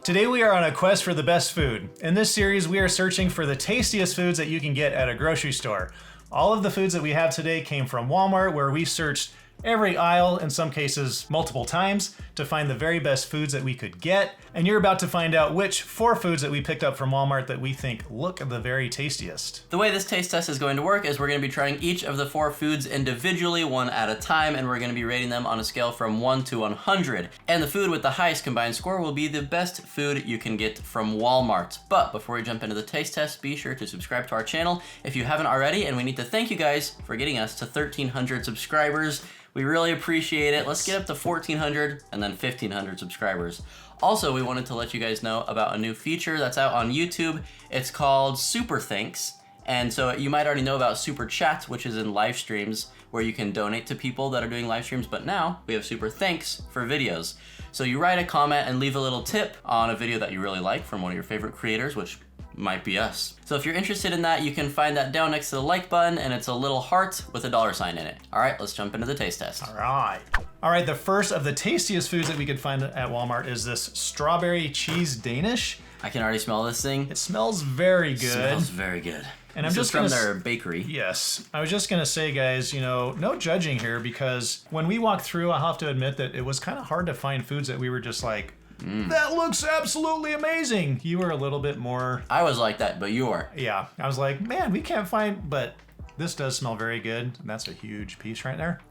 Today we are on a quest for the best food. In this series, we are searching for the tastiest foods that you can get at a grocery store. All of the foods that we have today came from Walmart, where we searched every aisle, in some cases multiple times, to find the very best foods that we could get. And you're about to find out which 4 foods that we picked up from Walmart that we think look the very tastiest. The way this taste test is going to work is we're going to be trying each of the 4 foods individually, one at a time, and we're going to be rating them on a scale from 1 to 100. And the food with the highest combined score will be the best food you can get from Walmart. But before we jump into the taste test, be sure to subscribe to our channel if you haven't already, and we need to thank you guys for getting us to 1,300 subscribers. We really appreciate it. Let's get up to 1,400 and then 1,500 subscribers. Also, we wanted to let you guys know about a new feature that's out on YouTube. It's called Super Thanks. And so you might already know about Super Chat, which is in live streams where you can donate to people that are doing live streams. But now we have Super Thanks for videos. So you write a comment and leave a little tip on a video that you really like from one of your favorite creators, which might be us. So if you're interested in that, you can find that down next to the like button, and it's a little heart with a $sign in it. All right, let's jump into the taste test. All right, the first of the tastiest foods that we could find at Walmart is this strawberry cheese Danish. I can already smell this thing. It smells very good. Smells very good. And this is from their bakery. Yes. I was just gonna say, guys, you know, no judging here, because when we walked through, I'll have to admit that it was kind of hard to find foods that we were just like, that looks absolutely amazing. You were a little bit more... I was like that, but you were. Yeah. I was like, man, we can't find... But this does smell very good. And that's a huge piece right there.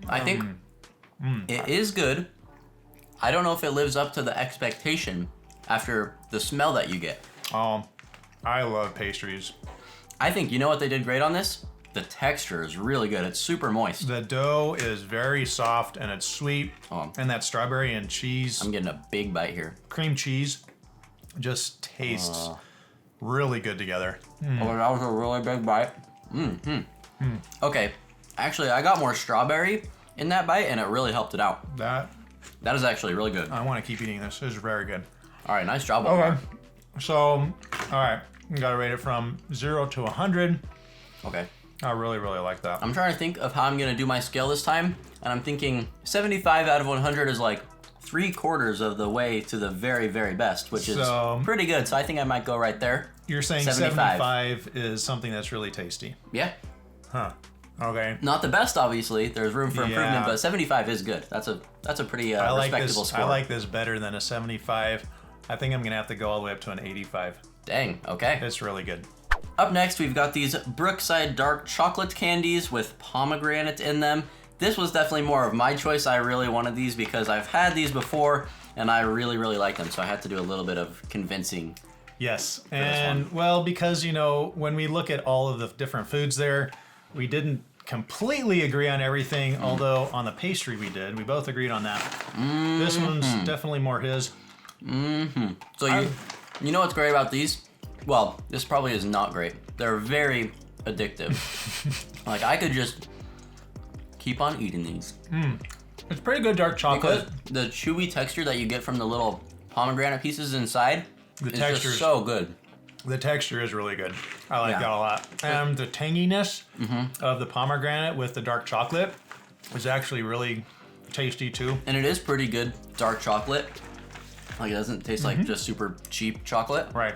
I think it is good. I don't know if it lives up to the expectation after the smell that you get. Oh, I love pastries. I think, you know what they did great on this? The texture is really good. It's super moist. The dough is very soft and it's sweet. And that strawberry and cheese. I'm getting a big bite here. Cream cheese just tastes really good together. Oh, that was a really big bite. Okay, actually, I got more strawberry in that bite, and it really helped it out. That is actually really good. I want to keep eating this. This is very good. All right, nice job. Okay, so, all right, you gotta rate it from 0 to 100. Okay. I really, really like that. I'm trying to think of how I'm gonna do my scale this time, and I'm thinking 75 out of 100 is like 3/4 of the way to the very, very best, which is pretty good. So I think I might go right there. You're saying 75 is something that's really tasty? Yeah. Huh. Okay. Not the best, obviously. There's room for improvement, but 75 is good. That's a pretty respectable score. I like this better than a 75. I think I'm gonna have to go all the way up to an 85. Dang. Okay. It's really good. Up next, we've got these Brookside dark chocolate candies with pomegranate in them. This was definitely more of my choice. I really wanted these because I've had these before and I really, really like them. So I had to do a little bit of convincing. Yes, and well, because, you know, when we look at all of the different foods there, we didn't completely agree on everything, although on the pastry we did. We both agreed on that. This one's definitely more his. So you know what's great about these? Well, this probably is not great. They're very addictive. Like, I could just keep on eating these. It's pretty good dark chocolate. Because the chewy texture that you get from the little pomegranate pieces inside is just so good. The texture is really good. I like that a lot. And the tanginess of the pomegranate with the dark chocolate is actually really tasty too. And it is pretty good dark chocolate. Like, it doesn't taste like just super cheap chocolate. Right.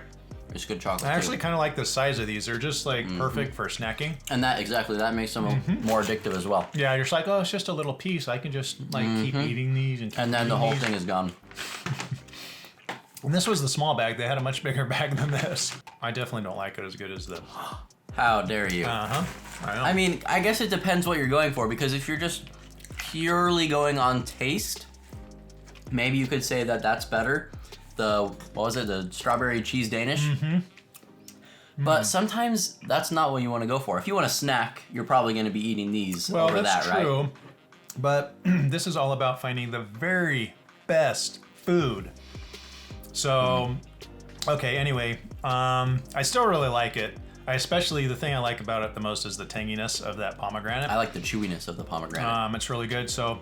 It's good chocolate. I actually kind of like the size of these. They're just like perfect for snacking. And that makes them more addictive as well. Yeah, you're just like, oh, it's just a little piece. I can just like keep eating these and then the whole thing is gone. And this was the small bag. They had a much bigger bag than this. I definitely don't like it as good as the... How dare you? I know. I mean, I guess it depends what you're going for, because if you're just purely going on taste, maybe you could say that that's better. The strawberry cheese Danish? But sometimes that's not what you want to go for. If you want a snack, you're probably going to be eating these over that, right? Well, that's true. But this is all about finding the very best food. So, okay, anyway, I still really like it. Especially the thing I like about it the most is the tanginess of that pomegranate. I like the chewiness of the pomegranate. It's really good. So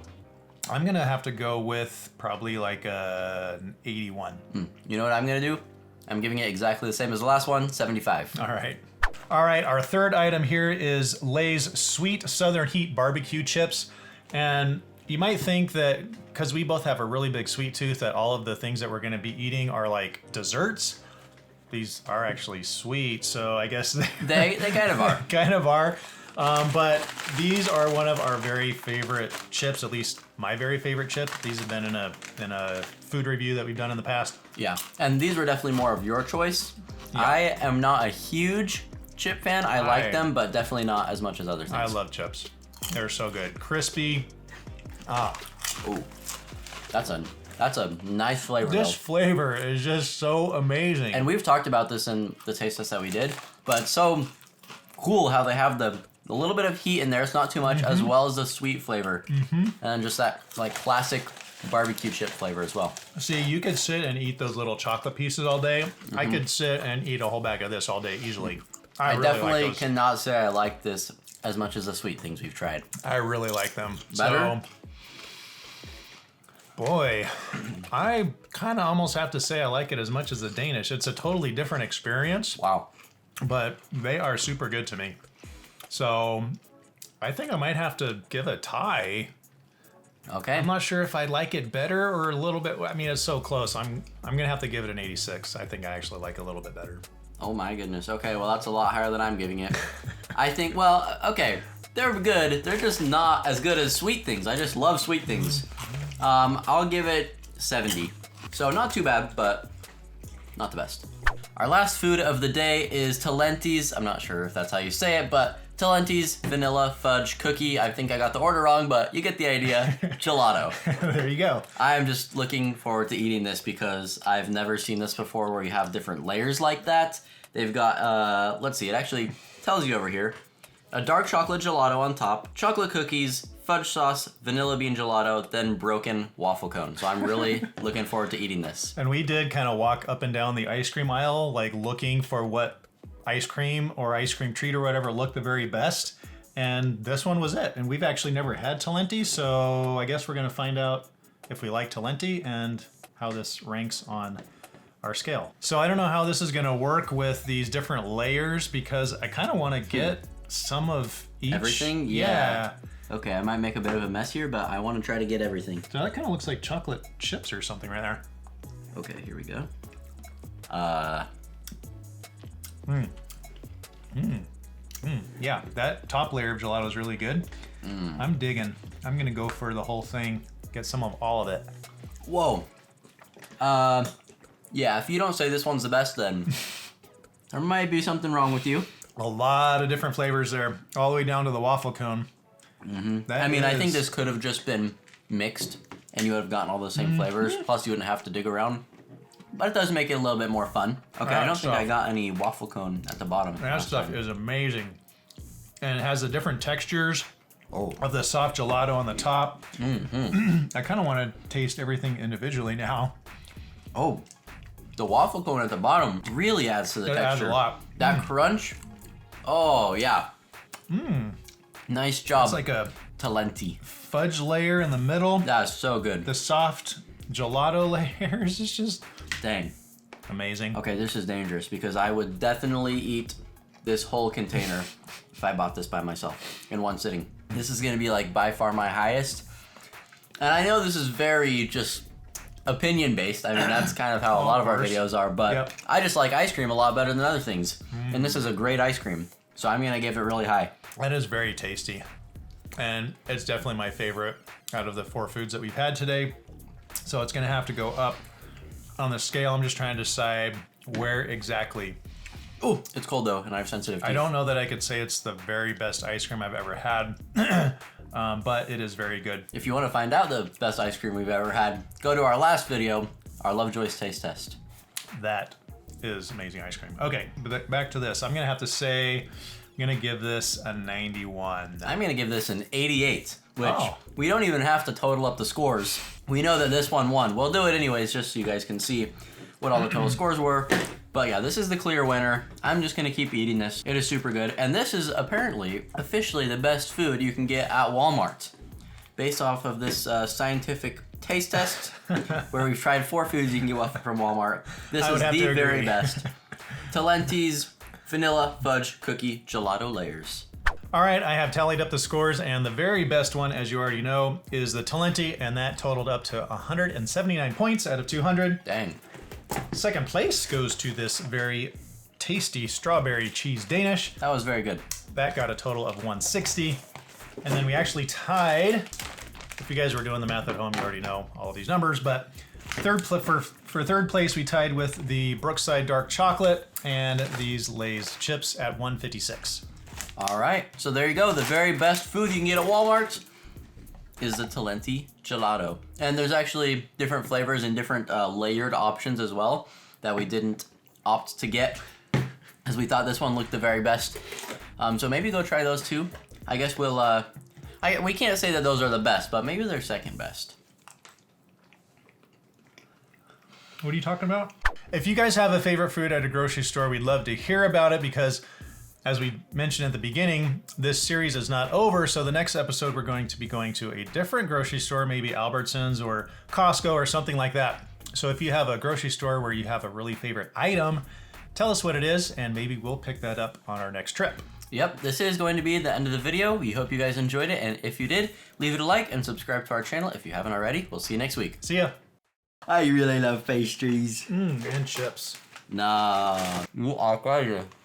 I'm gonna have to go with probably like an 81. You know what I'm gonna do? I'm giving it exactly the same as the last one, 75. All right. All right, our third item here is Lay's Sweet Southern Heat Barbecue Chips. And You might think that because we both have a really big sweet tooth that all of the things that we're going to be eating are like desserts. These are actually sweet, so I guess they kind of are. kind of are. But these are one of our very favorite chips, at least my very favorite chip. These have been in a food review that we've done in the past. Yeah, and these were definitely more of your choice. Yeah. I am not a huge chip fan. I like them, but definitely not as much as other things. I love chips. They're so good. Crispy. Ooh, that's a nice flavor. This flavor is just so amazing. And we've talked about this in the taste test that we did, but it's so cool how they have the little bit of heat in there. It's not too much, as well as the sweet flavor, and just that like classic barbecue chip flavor as well. See, you could sit and eat those little chocolate pieces all day. I could sit and eat a whole bag of this all day easily. I really definitely like those. cannot say I like this as much as the sweet things we've tried. I really like them. Better? So, boy, I kind of almost have to say I like it as much as the Danish. It's a totally different experience. Wow. But they are super good to me. So I think I might have to give a tie. Okay. I'm not sure if I like it better or a little bit. I mean, it's so close. I'm gonna have to give it an 86. I think I actually like it a little bit better. Oh my goodness. Okay, well that's a lot higher than I'm giving it. I think, well, okay, they're good. They're just not as good as sweet things. I just love sweet things. I'll give it 70. So not too bad, but not the best. Our last food of the day is Talenti's. I'm not sure if that's how you say it, but Talenti's vanilla fudge cookie. I think I got the order wrong, but you get the idea. Gelato. There you go. I'm just looking forward to eating this because I've never seen this before where you have different layers like that. They've got, let's see, it actually tells you over here. A dark chocolate gelato on top, chocolate cookies, fudge sauce, vanilla bean gelato, then broken waffle cone. So I'm really looking forward to eating this. And we did kind of walk up and down the ice cream aisle, like looking for what ice cream or ice cream treat or whatever looked the very best. And this one was it. And we've actually never had Talenti, so I guess we're gonna find out if we like Talenti and how this ranks on our scale. So I don't know how this is gonna work with these different layers because I kind of want to get some of each. Everything? Yeah. Okay, I might make a bit of a mess here, but I want to try to get everything. So that kind of looks like chocolate chips or something right there. Okay, here we go. Yeah, that top layer of gelato is really good. I'm digging. I'm gonna go for the whole thing, get some of all of it. Whoa. Yeah, if you don't say this one's the best, then there might be something wrong with you. A lot of different flavors there, all the way down to the waffle cone. I mean, I think this could have just been mixed and you would have gotten all the same flavors, plus you wouldn't have to dig around. But it does make it a little bit more fun. Okay, I don't think I got any waffle cone at the bottom. That stuff is amazing. And it has the different textures of the soft gelato on the top. I kind of want to taste everything individually now. Oh, the waffle cone at the bottom really adds to the texture. It adds a lot. That crunch. Oh, yeah. Nice job. It's like a Talenti. Fudge layer in the middle. That's so good. The soft gelato layers is just dang amazing. Okay, this is dangerous because I would definitely eat this whole container if I bought this by myself in one sitting. This is gonna be like by far my highest. And I know this is very just opinion based. I mean, that's kind of how a lot of our videos are, but I just like ice cream a lot better than other things. And this is a great ice cream. So I'm gonna give it really high. That is very tasty. And it's definitely my favorite out of the 4 foods that we've had today. So it's gonna have to go up on the scale. I'm just trying to decide where exactly. Ooh, it's cold though, and I have sensitive teeth. I don't know that I could say it's the very best ice cream I've ever had, but it is very good. If you want to find out the best ice cream we've ever had, go to our last video, our Lovejoy's Taste Test. That is amazing ice cream. Okay, but back to this. I'm gonna have to say, I'm gonna give this a 91. I'm gonna give this an 88, which we don't even have to total up the scores. We know that this one won. We'll do it anyways, just so you guys can see what all the total scores were. But yeah, this is the clear winner. I'm just gonna keep eating this. It is super good. And this is apparently, officially the best food you can get at Walmart. Based off of this scientific taste test, where we've tried 4 foods you can get from Walmart. This is the very best. Talenti's vanilla fudge cookie gelato layers. All right, I have tallied up the scores, and the very best one, as you already know, is the Talenti, and that totaled up to 179 points out of 200. Dang. Second place goes to this very tasty strawberry cheese Danish. That was very good. That got a total of 160. And then we actually tied, if you guys were doing the math at home, you already know all of these numbers, but for third place, we tied with the Brookside Dark Chocolate and these Lay's chips at 156. All right, so there you go. The very best food you can get at Walmart is the Talenti gelato. And there's actually different flavors and different layered options as well that we didn't opt to get, as we thought this one looked the very best. So maybe go try those too. I guess we'll, we can't say that those are the best, but maybe they're second best. What are you talking about? If you guys have a favorite food at a grocery store, we'd love to hear about it, because as we mentioned at the beginning, this series is not over, so the next episode we're going to be going to a different grocery store, maybe Albertsons or Costco or something like that. So if you have a grocery store where you have a really favorite item, tell us what it is, and maybe we'll pick that up on our next trip. Yep, this is going to be the end of the video. We hope you guys enjoyed it, and if you did, leave it a like and subscribe to our channel if you haven't already. We'll see you next week. See ya. I really love pastries. And chips. Nah.